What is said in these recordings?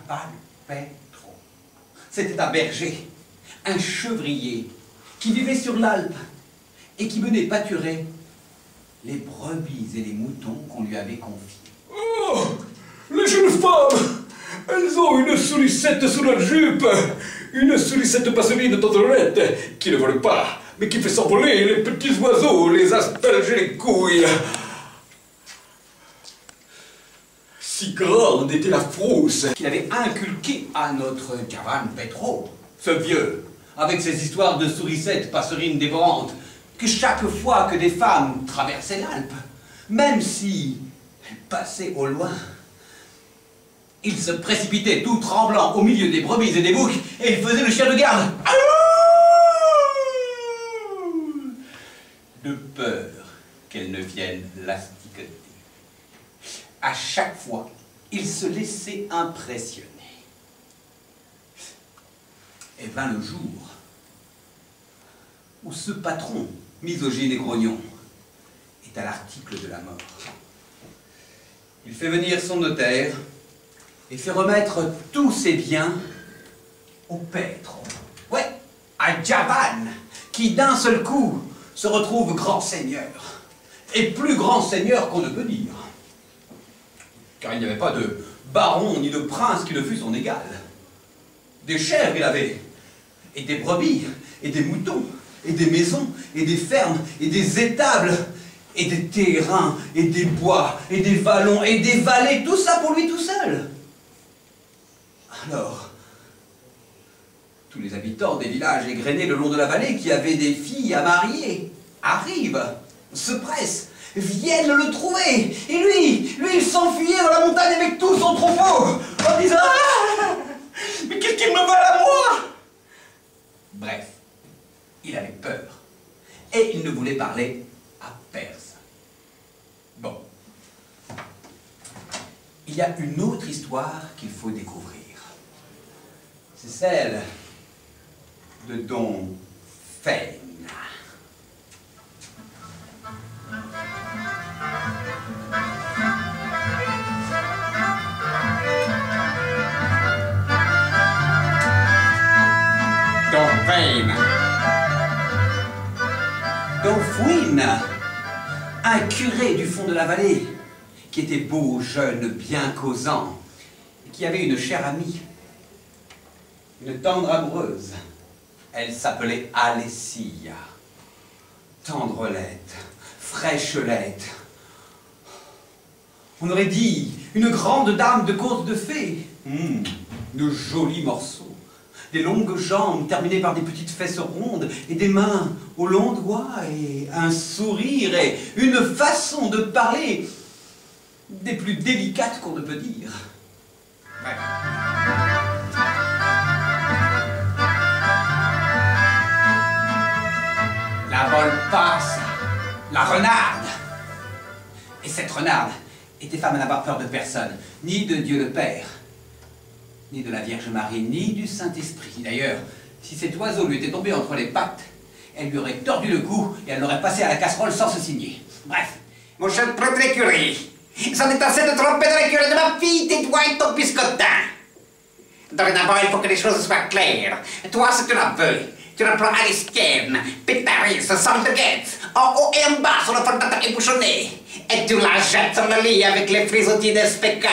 Giavan Petro. C'était un berger, un chevrier, qui vivait sur l'Alpe et qui menait pâturer les brebis et les moutons qu'on lui avait confiés. Oh, les jeunes femmes, elles ont une sourisette sous leur jupe, une sourisette passeline tendrette qui ne vole pas, mais qui fait s'envoler les petits oiseaux, les asperger les couilles. Si grande était la frousse Qu'il avait inculqué à notre Giavan Petro, ce vieux, avec ses histoires de sourissettes passerines dévorantes, que chaque fois que des femmes traversaient l'Alpe, même si elles passaient au loin, il se précipitait tout tremblant au milieu des brebis et des boucs et il faisait le chien de garde. De peur qu'elles ne viennent l'astiqueter. À chaque fois, il se laissait impressionner. Et vint le jour où ce patron, misogyne et grognon, est à l'article de la mort. Il fait venir son notaire et fait remettre tous ses biens au Petro. Ouais, à Giavan, qui d'un seul coup se retrouve grand seigneur. Et plus grand seigneur qu'on ne peut dire. Car il n'y avait pas de baron ni de prince qui ne fût son égal. Des chèvres il avait, et des brebis, et des moutons, et des maisons, et des fermes, et des étables, et des terrains, et des bois, et des vallons, et des vallées, tout ça pour lui tout seul. Alors, tous les habitants des villages égrenés le long de la vallée qui avaient des filles à marier arrivent, se pressent, viennent le trouver. Et lui, il s'enfuyait dans la montagne avec tout son troupeau en disant « Ah, mais qu'est-ce qu'ils me veulent à moi ?» Bref, il avait peur et il ne voulait parler à personne. Bon, il y a une autre histoire qu'il faut découvrir. C'est celle de Don Faine. Don Faine. Don Fouine, un curé du fond de la vallée, qui était beau, jeune, bien causant, et qui avait une chère amie, une tendre amoureuse. Elle s'appelait Alessia. Tendrelette, fraîchelette. On aurait dit une grande dame de conte de fées. De jolis morceaux. Des longues jambes terminées par des petites fesses rondes et des mains aux longs doigts et un sourire et une façon de parler des plus délicates qu'on ne peut dire. Ouais. La Volpasse, la renarde. Et cette renarde était femme à n'avoir peur de personne, ni de Dieu le Père, ni de la Vierge Marie, ni du Saint-Esprit. D'ailleurs, si cet oiseau lui était tombé entre les pattes, elle lui aurait tordu le cou et elle l'aurait passé à la casserole sans se signer. Bref. Mon cher prêtre l'écurie, c'en est assez de tromper dans l'écurie de ma fille, tes doigts et ton biscotin. Dorénavant, il faut que les choses soient claires. Toi, si tu la veux, tu la prends à l'esquienne, pétaris, sans de guette, en haut et en bas sur le fondata ébouchonné, et tu la jettes sur le lit avec les frisottis de specca.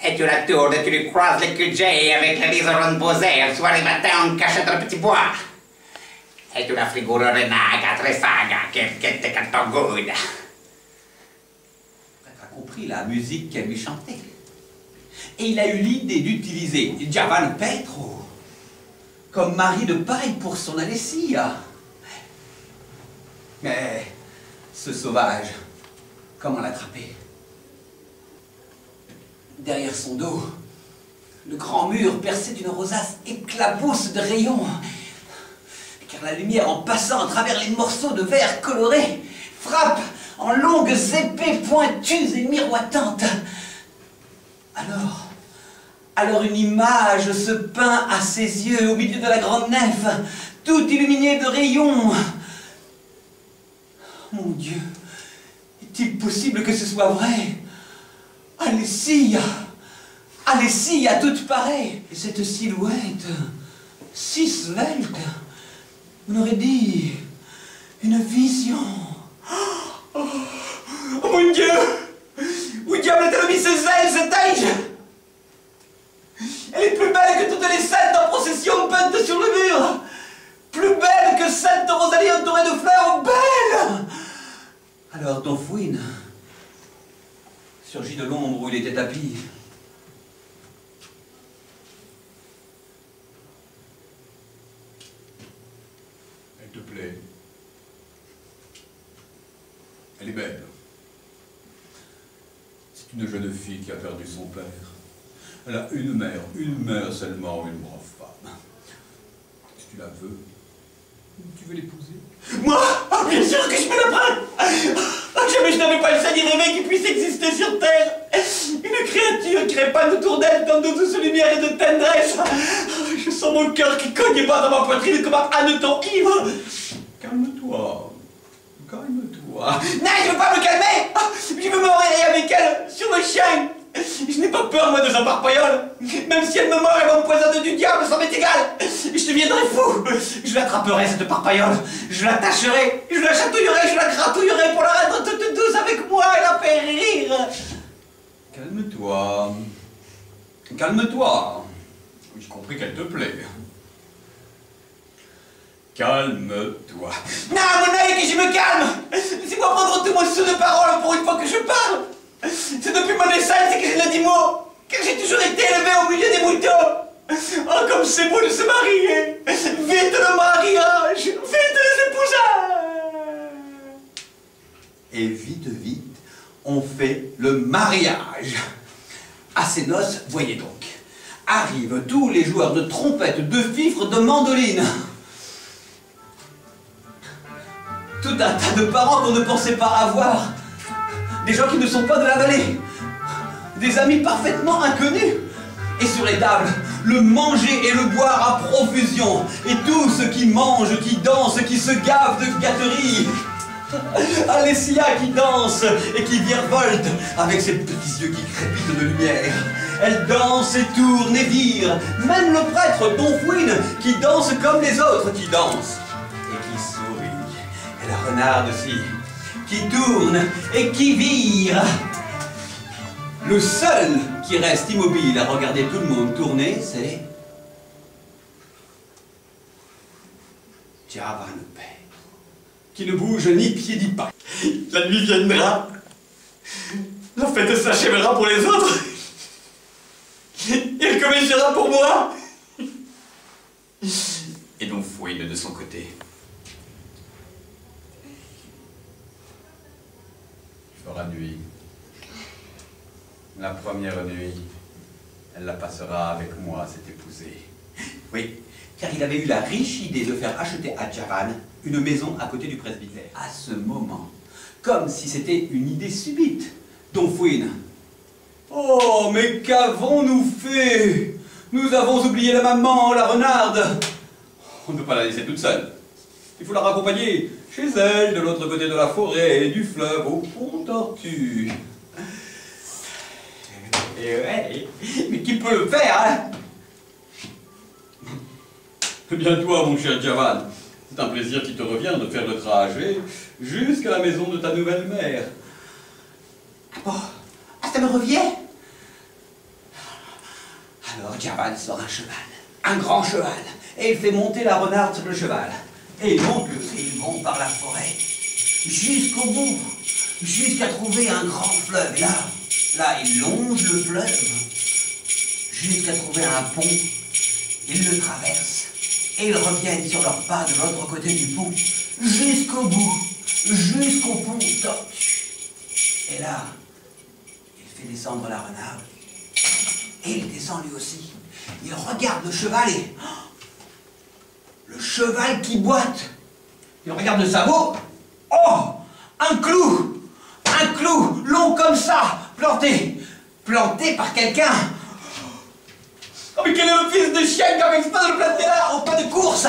Et tu la tournes et tu lui croises les QJ avec les liserons posés le soir et matin en cachette dans le petit bois. Et tu la figurerais naga, très saga, che te canto good. Elle a compris la musique qu'elle lui chantait. Et il a eu l'idée d'utiliser Giavan Petro comme mari de paille pour son Alessia. Mais ce sauvage, comment l'attraper? Derrière son dos, le grand mur percé d'une rosace éclabousse de rayons, car la lumière, en passant à travers les morceaux de verre colorés, frappe en longues épées pointues et miroitantes. Alors une image se peint à ses yeux au milieu de la grande nef, toute illuminée de rayons. Mon Dieu, est-il possible que ce soit vrai? Alessia! Alessia, toute pareille. Et cette silhouette, si svelte, on aurait dit une vision. Oh mon Dieu! Où diable a-t-elle mis ses ailes, cette Aïe? Elle est plus belle que toutes les saintes en procession peintes sur le mur! Plus belle que Sainte Rosalie entourée de fleurs, belle! Alors Don Fouine surgit de l'ombre où il était tapi. Elle te plaît? Elle est belle. C'est une jeune fille qui a perdu son père. Elle a une mère seulement, une brave femme. Si tu la veux, tu veux l'épouser? Moi? Ah, bien sûr que je me la prends! Jamais je n'avais pas le salut rêvé qui puisse exister sur Terre! Une créature qui répand autour d'elle tant de douce lumière et de tendresse! Je sens mon cœur qui cogne pas dans ma poitrine comme un hanneton ivre! Calme-toi. Calme-toi. Non, je veux pas me calmer! Je veux m'enrailer avec elle, sur le chien! Je n'ai pas peur, moi, de sa parpaillole! Même si elle me mord et m'empoisonne du diable, ça m'est égal! Je deviendrai fou! Je l'attraperai, cette parpaillole! Je l'attacherai, je la chatouillerai, je la gratouillerai pour la rendre toute douce avec moi et la faire rire! Calme-toi. Calme-toi. J'ai compris qu'elle te plaît. Calme-toi. Non, mon œil, que je me calme! Laissez-moi prendre tout mon sou de parole pour une fois que je parle! C'est depuis ma naissance que j'ai le 10 mots, car j'ai toujours été élevé au milieu des moutons! Oh, comme c'est beau de se marier! Vite le mariage! Vite les épousailles! Et vite, on fait le mariage. À ces noces, voyez donc, arrivent tous les joueurs de trompette, de fifre, de mandoline. Tout un tas de parents qu'on ne pensait pas avoir. Des gens qui ne sont pas de la vallée. Des amis parfaitement inconnus. Et sur les tables, le manger et le boire à profusion. Et tous ceux qui mangent, qui dansent, qui se gavent de gâteries. Alessia qui danse et qui virevolte avec ses petits yeux qui crépitent de lumière. Elle danse et tourne et vire. Même le prêtre Don Fouine qui danse comme les autres qui dansent. Et qui sourit. Et la renarde aussi, qui tourne et qui vire. Le seul qui reste immobile à regarder tout le monde tourner, c'est Javan le père, qui ne bouge ni pied ni pas. La nuit viendra. La fête s'achèvera pour les autres. Elle commencera pour moi. Et Don Fouine de son côté. Il fera nuit. La première nuit, elle la passera avec moi, cette épousée. Oui, car il avait eu la riche idée de faire acheter à Javan une maison à côté du presbytère. À ce moment, comme si c'était une idée subite, Don Fouine. Oh, mais qu'avons-nous fait? Nous avons oublié la maman, la renarde. On ne peut pas la laisser toute seule. Il faut la raccompagner chez elle, de l'autre côté de la forêt, du fleuve, au pont Tortue. Et ouais, mais qui peut le faire, hein? Eh bien toi, mon cher Javan, c'est un plaisir qui te revient de faire le trajet jusqu'à la maison de ta nouvelle mère. Oh, ça me revient. Alors Javan sort un cheval, un grand cheval, et il fait monter la renarde sur le cheval. Et ils vont par la forêt, jusqu'au bout, jusqu'à trouver un grand fleuve. Et là, ils longent le fleuve, jusqu'à trouver un pont. Ils le traversent, et ils reviennent sur leurs pas de l'autre côté du pont, jusqu'au bout, jusqu'au pont Tortue. Et là, il fait descendre la renarde, et il descend lui aussi. Il regarde le cheval et... le cheval qui boite. Il regarde le sabot. Oh, un clou long comme ça, planté par quelqu'un. Oh, mais quel est le fils de chien qui a exprès de le planter là, au pas de course,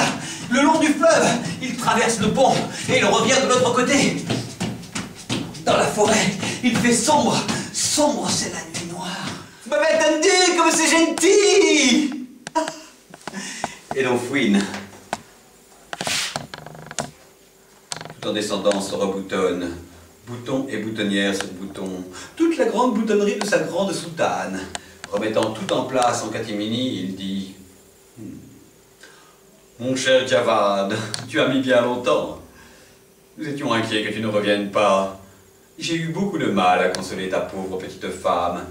le long du fleuve. Il traverse le pont et il revient de l'autre côté. Dans la forêt, il fait sombre, c'est la nuit noire. Pas m'attendu, comme c'est gentil. Et donc fouine. Tout en descendant se reboutonne. Bouton et boutonnière sur bouton. Toute la grande boutonnerie de sa grande soutane. Remettant tout en place en catimini, il dit... Mon cher Javad, tu as mis bien longtemps. Nous étions inquiets que tu ne reviennes pas. J'ai eu beaucoup de mal à consoler ta pauvre petite femme,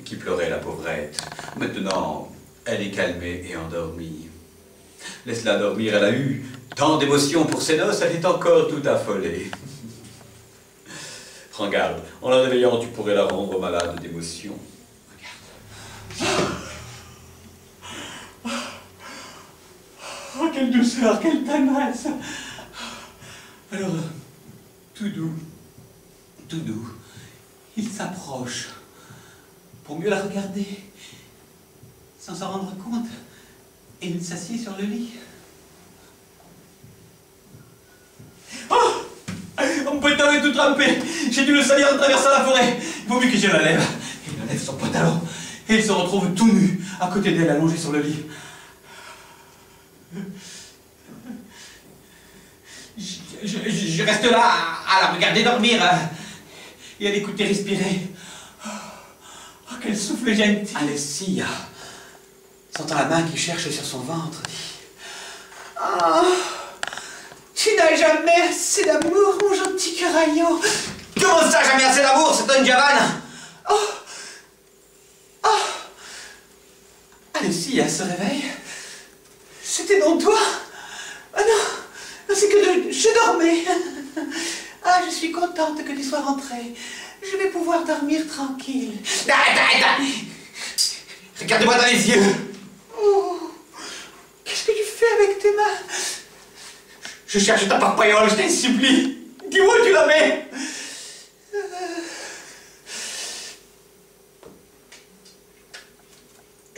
qui pleurait la pauvrette. Maintenant, elle est calmée et endormie. Laisse-la dormir, elle a eu tant d'émotions pour ses noces, elle est encore tout affolée. Prends garde, en la réveillant, tu pourrais la rendre malade d'émotion. Regarde. Oh, quelle douceur, quelle tendresse. Alors, tout doux, il s'approche pour mieux la regarder, sans s'en rendre compte, et il s'assied sur le lit. Oh, mon pantalon est tout trempé. J'ai dû le salir en traversant la forêt. Il vaut mieux que je la lève. Il enlève son pantalon et il se retrouve tout nu, à côté d'elle, allongé sur le lit. Je reste là à la regarder dormir et à l'écouter respirer. Oh, quel souffle gentil. Alessia, sentant la main qui cherche sur son ventre, dit... Oh, tu n'as jamais assez d'amour, mon gentil caraillot. Comment ça, jamais assez d'amour, c'est un Javan? Oh, oh. Alessia se réveille. C'était donc toi? Ah non, c'est que je dormais. Ah, je suis contente que tu sois rentrée. Je vais pouvoir dormir tranquille. Arrête. Regarde-moi dans les yeux. Oh, qu'est-ce que tu fais avec tes mains? Je cherche ta parpaillole, je t'en supplie. Dis-moi où tu la mets.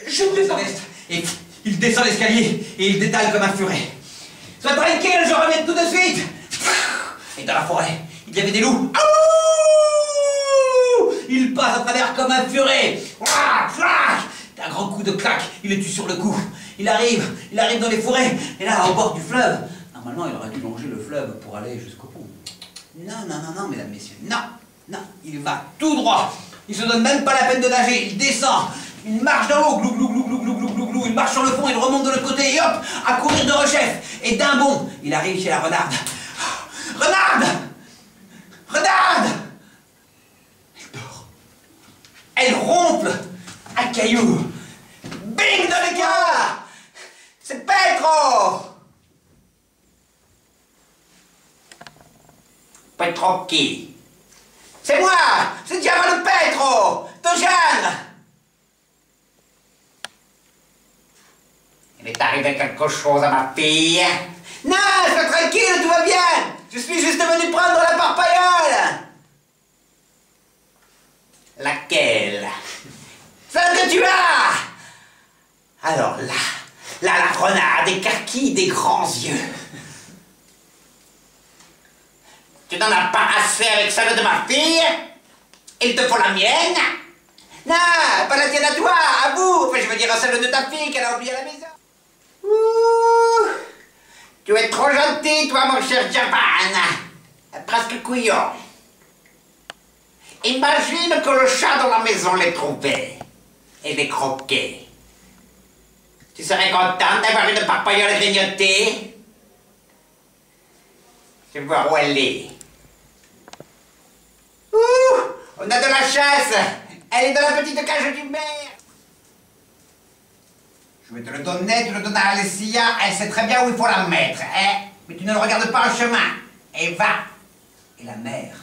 Je me déteste. Et il descend l'escalier et il détale comme un furet. Sois tranquille, je reviens tout de suite. Et dans la forêt, il y avait des loups. Aouh! Il passe à travers comme un furet. D'un grand coup de claque, il les tue sur le coup. Il arrive dans les forêts. Et là, au bord du fleuve, normalement, il aurait dû longer le fleuve pour aller jusqu'au pont. Non, mesdames, messieurs, non, il va tout droit. Il se donne même pas la peine de nager, il descend. Il marche dans l'eau, glou, glou, glou, glou, glou, glou, glou, glou. Il marche sur le fond, il remonte de l'autre côté, et hop, à courir de rechef. Et d'un bond, il arrive chez la renarde. Renarde! Elle dort. Elle ronfle à cailloux. Bing dans le cœur! C'est Petro! Petro qui? C'est moi! C'est Diamant de Petro! Tojane! Il est arrivé quelque chose à ma fille? Non, sois tranquille, tout va bien! Je suis juste venu prendre la parpaillole! Laquelle? Celle que tu as! Alors là, la renarde écarquille des grands yeux. Tu n'en as pas assez avec celle de ma fille? Il te faut la mienne? Non, pas la tienne à toi, à vous! Enfin, je veux dire à celle de ta fille qu'elle a oublié à la maison. Ouh, tu es trop gentil, toi, mon cher Javan. Presque couillon. Imagine que le chat dans la maison les trouvait et les croquait. Tu serais content d'avoir une parpaillole grignotée? Je vais voir où elle est. Ouh, on a de la chasse. Elle est dans la petite cage du maire. Je vais te le donner, tu le donnes à Alessia, elle sait très bien où il faut la mettre, hein? Mais tu ne le regardes pas en chemin. Et va. Et la mère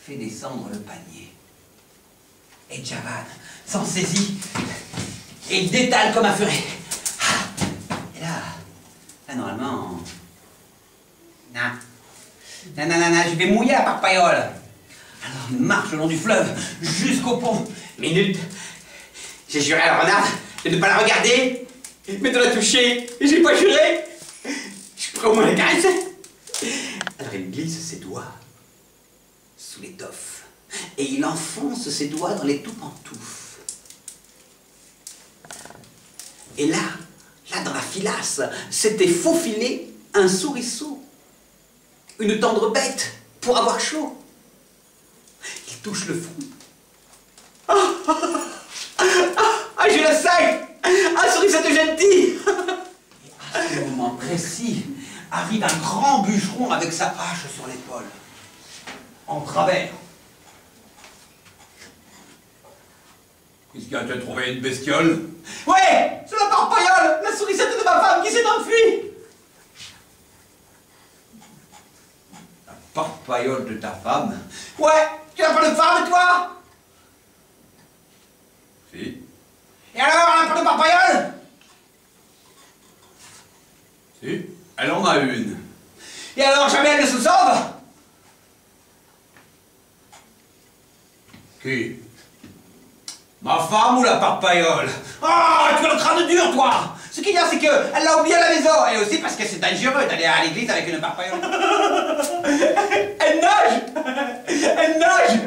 fait descendre le panier. Et Javan s'en saisit et il détale comme un furet. Et là, normalement... Non, je vais mouiller la parpaillole. Alors il marche le long du fleuve jusqu'au pont. Minute. J'ai juré à la renarde de ne pas la regarder, mais de la toucher. Et j'ai pas juré. Je pourrais au moins la caresser. Alors il glisse ses doigts sous l'étoffe et il enfonce ses doigts dans les tout pantoufles. Et là dans la filasse, s'était faufilé un souriceau. Une tendre bête pour avoir chaud. Il touche le front. Ah, je le sais! Un sourisette gentil! Et à ce moment précis, arrive un grand bûcheron avec sa hache sur l'épaule. En travers. Qu'est-ce qu'il a te trouvé une bestiole? Ouais, c'est la parpaillole, la sourisette de ma femme qui s'est enfuie. La parpaillole de ta femme? Ouais, tu n'as pas de femme, toi? Si. Et alors, elle n'a pas de parpaillole? Si. Elle en a une. Et alors, jamais elle ne se sauve? Qui? Ma femme ou la parpaillole? Ah, tu as le crâne dur, toi! Ce qu'il y a, c'est qu'elle l'a oublié à la maison, et aussi parce que c'est dangereux d'aller à l'église avec une parpaillole. Elle nage! Elle nage!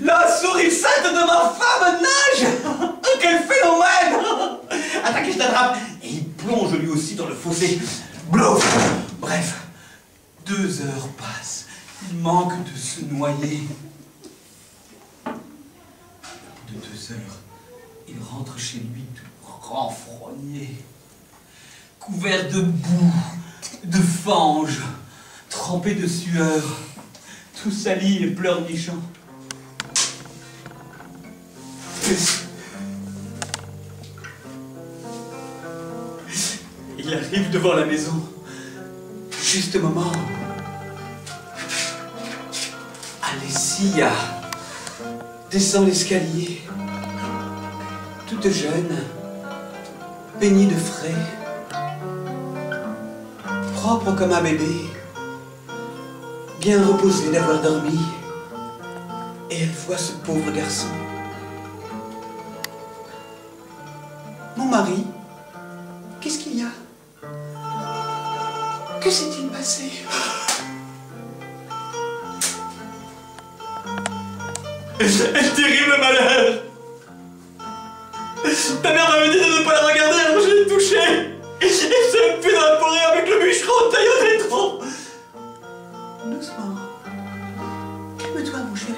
La sourisette de ma femme nage! Quel phénomène! Attends que je t'attrape! Et il plonge lui aussi dans le fossé. Blouf! Bref, 2 heures passent. Il manque de se noyer. De 2 heures, il rentre chez lui tout renfrogné, couvert de boue, de fange, trempé de sueur, tout sali et pleurnichant. Il arrive devant la maison, juste au moment où Alessia descend l'escalier, toute jeune, baignée de frais, propre comme un bébé, bien reposée d'avoir dormi, et elle voit ce pauvre garçon. Mon mari, qu'est-ce qu'il y a? Que s'est-il passé? Un terrible malheur! Ta mère m'avait dit de ne pas la regarder, alors je l'ai touchée! Et je me fais dans la forêt avec le bûcheron taillé au rétro! Doucement. Calme-toi, mon chéri.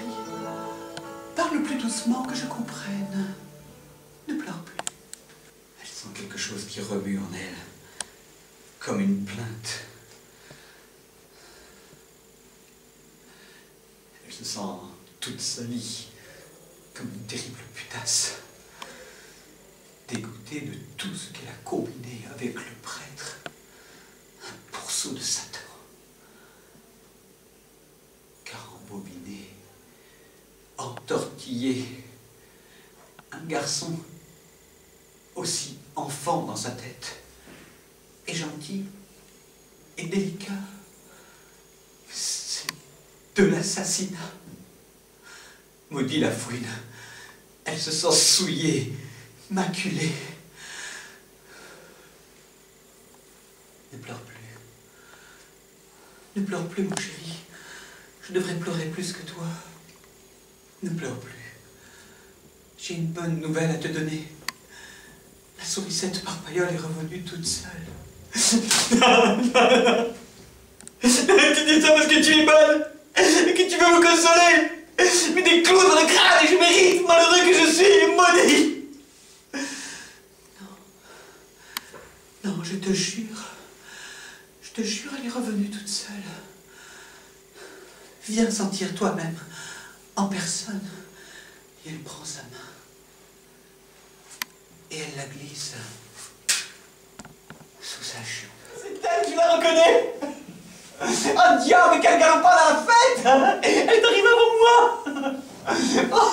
Parle plus doucement que je comprenne. Ne pleure plus. Elle sent quelque chose qui remue en elle, comme une plainte. Elle se sent toute salie, comme une terrible putasse, dégoûtée de tout ce qu'elle a combiné avec le prêtre. Un pourceau de Satan. Car embobiné, entortillé, un garçon aussi enfant dans sa tête, et gentil, et délicat. C'est de l'assassinat. Maudit la fouine, elle se sent souillée, maculée. Ne pleure plus. Ne pleure plus, mon chéri. Je devrais pleurer plus que toi. Ne pleure plus. J'ai une bonne nouvelle à te donner. La sourisette parpaillole est revenue toute seule. Non. Tu dis ça parce que tu es bonne et que tu veux me consoler. Mais des clous dans le crâne et je mérite, malheureux que je suis, maudit. Non, je te jure, elle est revenue toute seule. Viens sentir toi-même, en personne. Et elle prend sa main. Et elle la glisse sous sa jupe. C'est elle, tu la reconnais. Oh diable, quel galopin dans la fête. Elle est arrivée avant moi. Oh,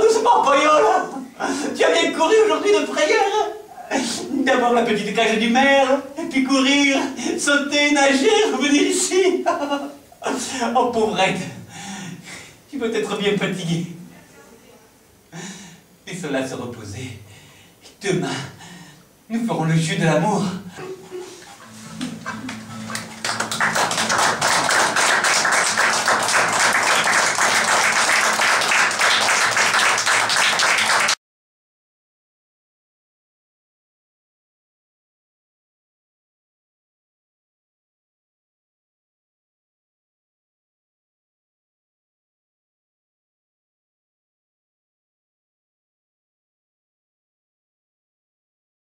douce parpaillole. Tu as bien couru aujourd'hui de frayeur. D'abord la petite cage du maire, et puis courir, sauter, nager, revenir ici. Oh pauvrette, tu peux être bien fatiguée. Et cela se reposer. Et demain, nous ferons le jeu de l'amour.